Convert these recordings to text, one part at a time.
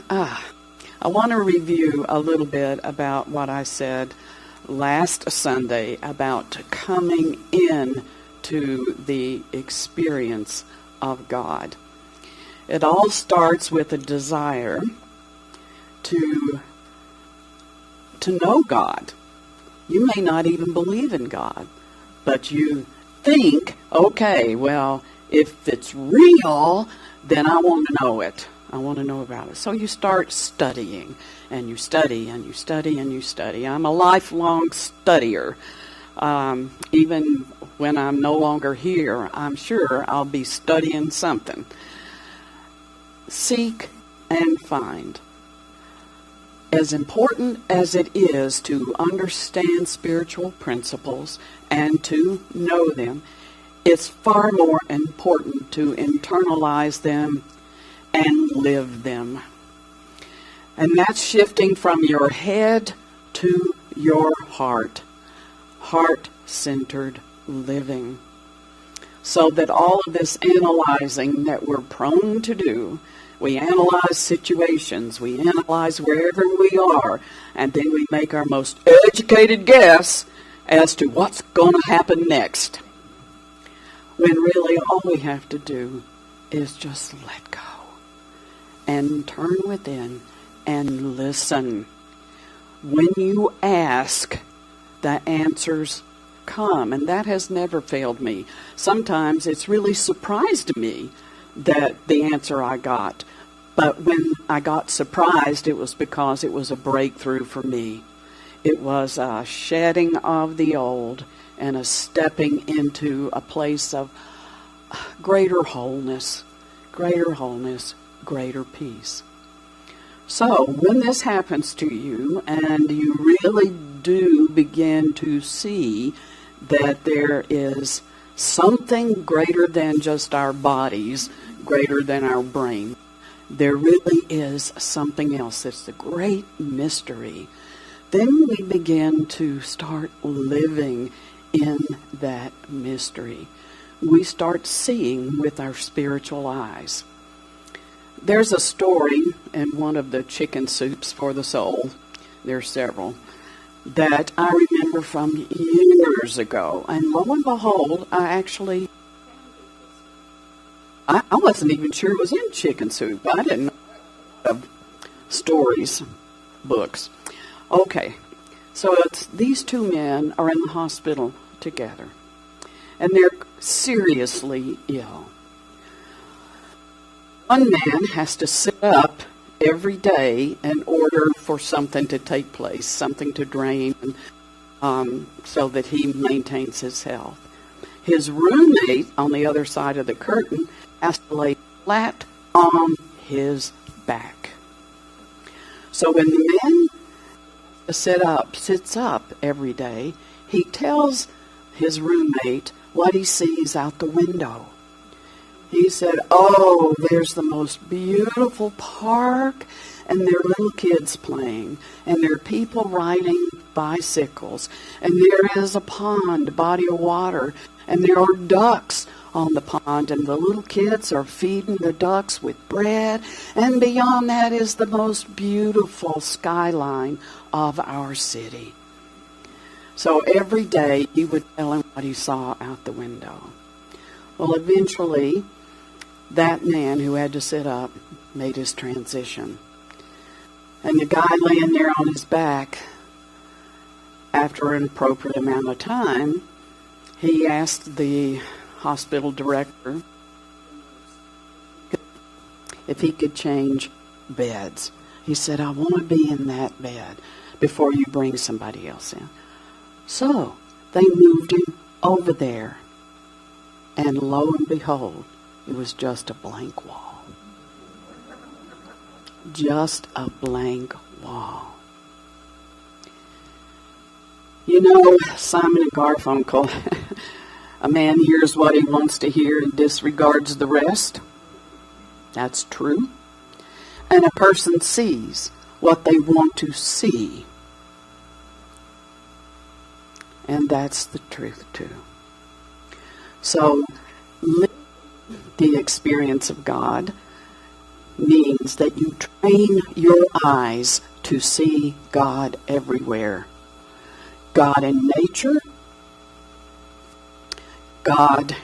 I want to review a little bit about what I said last Sunday about coming in to the experience of God. It all starts with a desire to know God. You may not even believe in God, but you think, okay, well, if it's real, then I want to know it. I want to know about it. So you start studying, and you study, and you study, and you study. I'm a lifelong studier. Even when I'm no longer here, I'm sure I'll be studying something. Seek and find. As important as it is to understand spiritual principles and to know them, it's far more important to internalize them and live them. And that's shifting from your head to your heart. Heart-centered living. So that all of this analyzing that we're prone to do, we analyze situations, we analyze wherever we are, and then we make our most educated guess as to what's going to happen next. When really all we have to do is just let go and turn within and listen. When you ask, the answers come, and that has never failed me. Sometimes it's really surprised me that the answer I got, but when I got surprised, it was because it was a breakthrough for me. It was a shedding of the old and a stepping into a place of greater wholeness, greater peace. So when this happens to you and you really do begin to see that there is something greater than just our bodies, greater than our brain, there really is something else. It's the great mystery. Then we begin to start living in that mystery. We start seeing with our spiritual eyes. There's a story in one of the chicken soups for the soul, there's several, that I remember from years ago. And lo and behold, I wasn't even sure it was in chicken soup. I didn't know of stories, books. Okay, so these two men are in the hospital together, and they're seriously ill. One man has to sit up every day in order for something to take place, something to drain, so that he maintains his health. His roommate on the other side of the curtain has to lay flat on his back. So when the man sits up every day, he tells his roommate what he sees out the window. He said, oh, there's the most beautiful park, and there are little kids playing, and there are people riding bicycles, and there is a pond, a body of water, and there are ducks on the pond, and the little kids are feeding the ducks with bread, and beyond that is the most beautiful skyline of our city. So every day he would tell him what he saw out the window. Well, eventually, that man who had to sit up made his transition. And the guy laying there on his back, after an appropriate amount of time, he asked the hospital director if he could change beds. He said, I want to be in that bed before you bring somebody else in. So they moved him over there. And lo and behold, it was just a blank wall. Just a blank wall. You know, Simon and Garfunkel, a man hears what he wants to hear and disregards the rest. That's true. And a person sees what they want to see. And that's the truth too. So, live the experience of God means that you train your eyes to see God everywhere. God in nature, God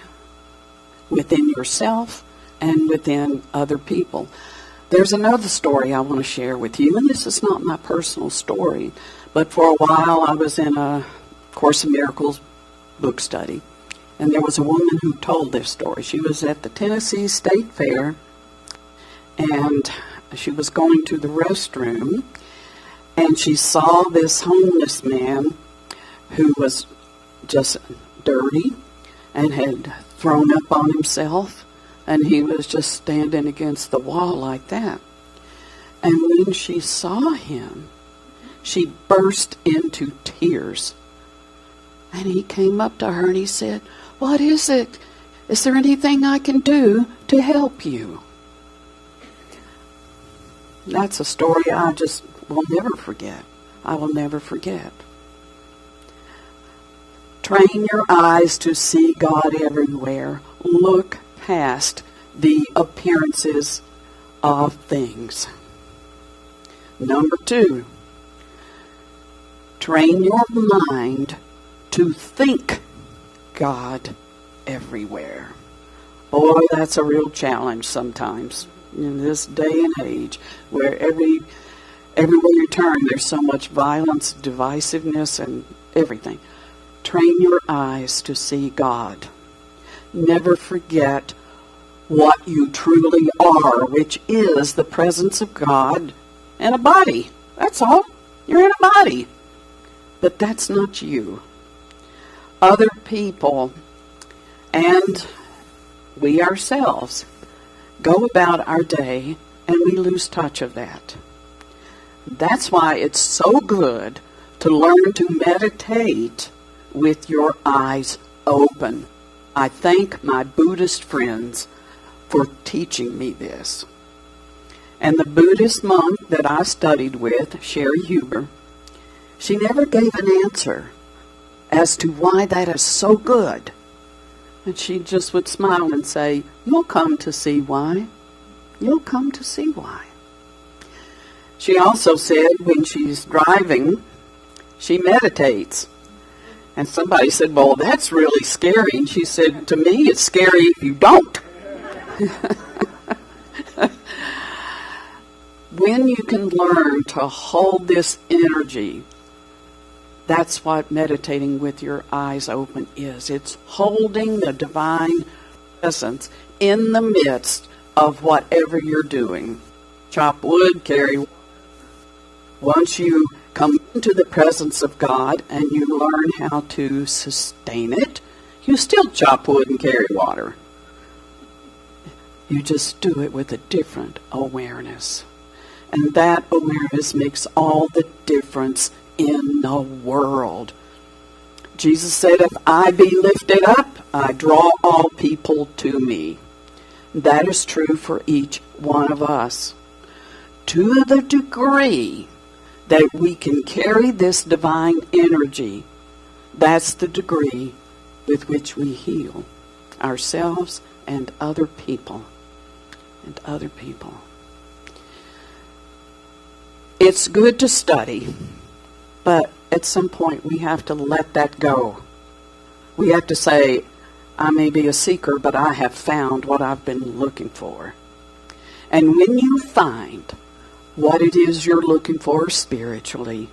within yourself, and within other people. There's another story I want to share with you, and this is not my personal story, but for a while I was in a Course in Miracles book study, and there was a woman who told this story. She was at the Tennessee State Fair, and she was going to the restroom, and she saw this homeless man who was just dirty and had thrown up on himself, and he was just standing against the wall like that. And when she saw him, she burst into tears. And he came up to her and he said, "What is it? Is there anything I can do to help you?" That's a story I just will never forget. I will never forget. Train your eyes to see God everywhere. Look past the appearances of things. Number 2, train your mind to think God everywhere. Boy, that's a real challenge sometimes in this day and age, where everywhere you turn there's so much violence, divisiveness, and everything. Train your eyes to see God. Never forget what you truly are, which is the presence of God and a body. That's all. You're in a body. But that's not you. Other people and we ourselves go about our day and we lose touch of that. That's why it's so good to learn to meditate with your eyes open. I thank my Buddhist friends for teaching me this. And the Buddhist monk that I studied with, Sherry Huber, she never gave an answer as to why that is so good. And she just would smile and say, "You'll come to see why. You'll come to see why." She also said when she's driving, she meditates. And somebody said, "Well, that's really scary." And she said, "To me, it's scary if you don't." When you can learn to hold this energy, that's what meditating with your eyes open is. It's holding the divine presence in the midst of whatever you're doing. Chop wood, carry water. Once you come into the presence of God and you learn how to sustain it, you still chop wood and carry water. You just do it with a different awareness. And that awareness makes all the difference in the world. Jesus said, "If I be lifted up, I draw all people to me." That is true for each one of us. To the degree that we can carry this divine energy, that's the degree with which we heal ourselves and other people. And other people. It's good to study, but at some point we have to let that go. We have to say, "I may be a seeker, but I have found what I've been looking for." And when you find what it is you're looking for spiritually,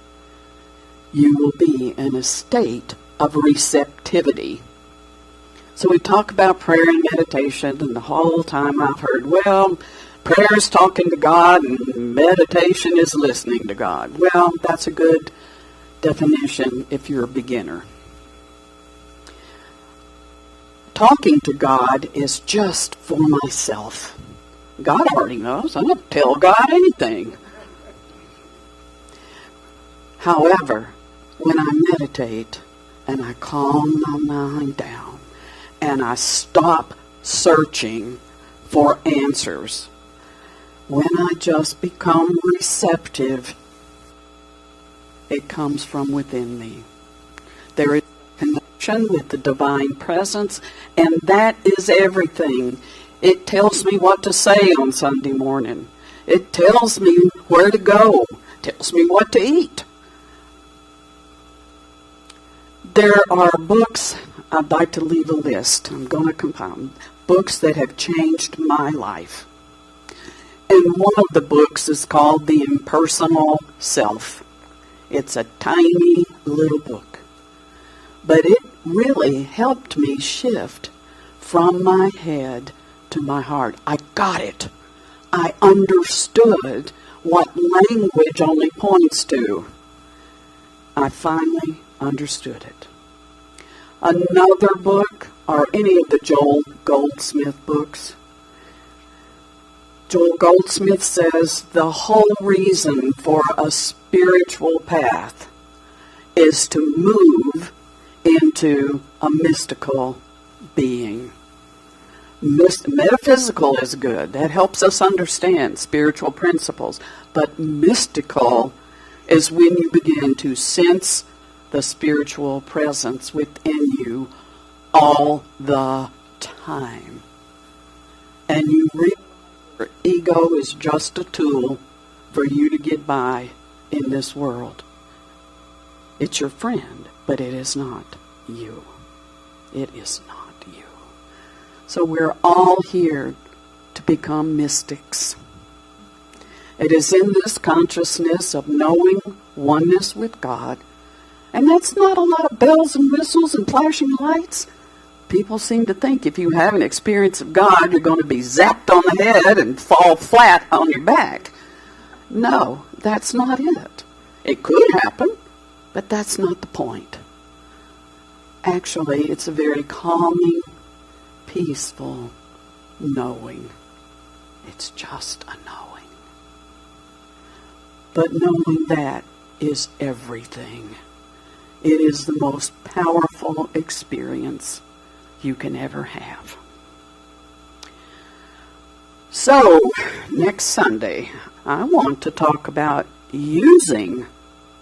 you will be in a state of receptivity. So we talk about prayer and meditation, and the whole time I've heard, well, prayer is talking to God and meditation is listening to God. Well, that's a good definition if you're a beginner. Talking to God is just for myself. God already knows. I don't tell God anything. However, when I meditate and I calm my mind down and I stop searching for answers, when I just become receptive, it comes from within me. There is a connection with the divine presence, and that is everything. It tells me what to say on Sunday morning. It tells me where to go, tells me what to eat. There are books, I'd like to leave a list. I'm going to compile them. Books that have changed my life. And one of the books is called The Impersonal Self. It's a tiny little book. But it really helped me shift from my head to my heart. I got it. I understood what language only points to. I finally understood it. Another book are any of the Joel Goldsmith books. Joel Goldsmith says the whole reason for a spiritual path is to move into a mystical being. Metaphysical is good. That helps us understand spiritual principles. But mystical is when you begin to sense the spiritual presence within you all the time. And you realize your ego is just a tool for you to get by in this world. It's your friend, but it is not you. It is not you. So we're all here to become mystics. It is in this consciousness of knowing oneness with God. And that's not a lot of bells and whistles and flashing lights. People seem to think if you have an experience of God, you're going to be zapped on the head and fall flat on your back. No, that's not it. It could happen, but that's not the point. Actually, it's a very calming, peaceful knowing. It's just a knowing. But knowing that is everything. It is the most powerful experience you can ever have. So, next Sunday, I want to talk about using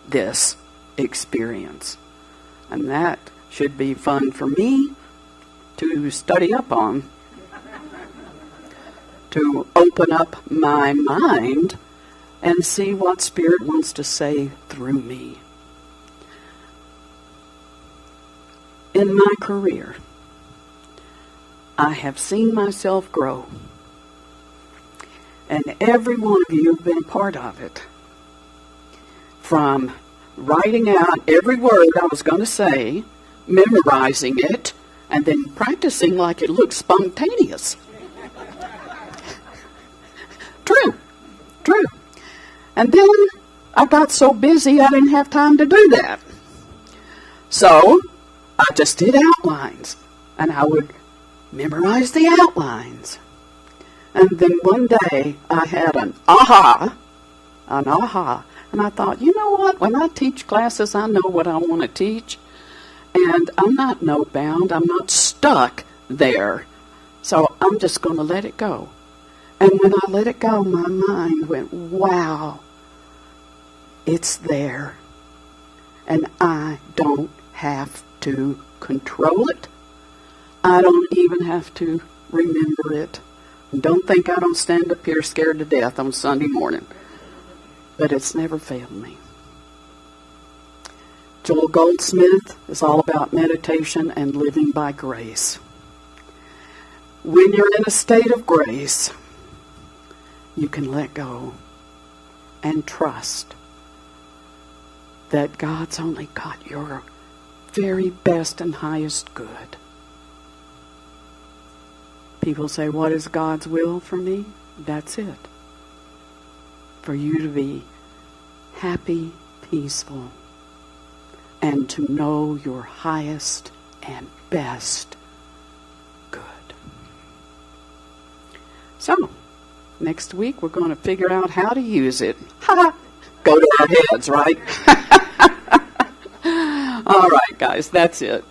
this experience. And that should be fun for me to study up on, to open up my mind and see what Spirit wants to say through me. In my career, I have seen myself grow. And every one of you have been a part of it. From writing out every word I was going to say, memorizing it, and then practicing like it looks spontaneous. True. And then I got so busy I didn't have time to do that. So I just did outlines, and I would memorize the outlines. And then one day I had an aha, and I thought, you know what, when I teach classes, I know what I want to teach, and I'm not note-bound, I'm not stuck there, so I'm just going to let it go. And when I let it go, my mind went, wow, it's there, and I don't have to control it. I don't even have to remember it. Don't think I don't stand up here scared to death on Sunday morning. But it's never failed me. Joel Goldsmith is all about meditation and living by grace. When you're in a state of grace, you can let go and trust that God's only got your very best and highest good. People say, what is God's will for me? That's it. For you to be happy, peaceful, and to know your highest and best good. So, next week we're going to figure out how to use it. Go to our heads, right? All right, guys, that's it.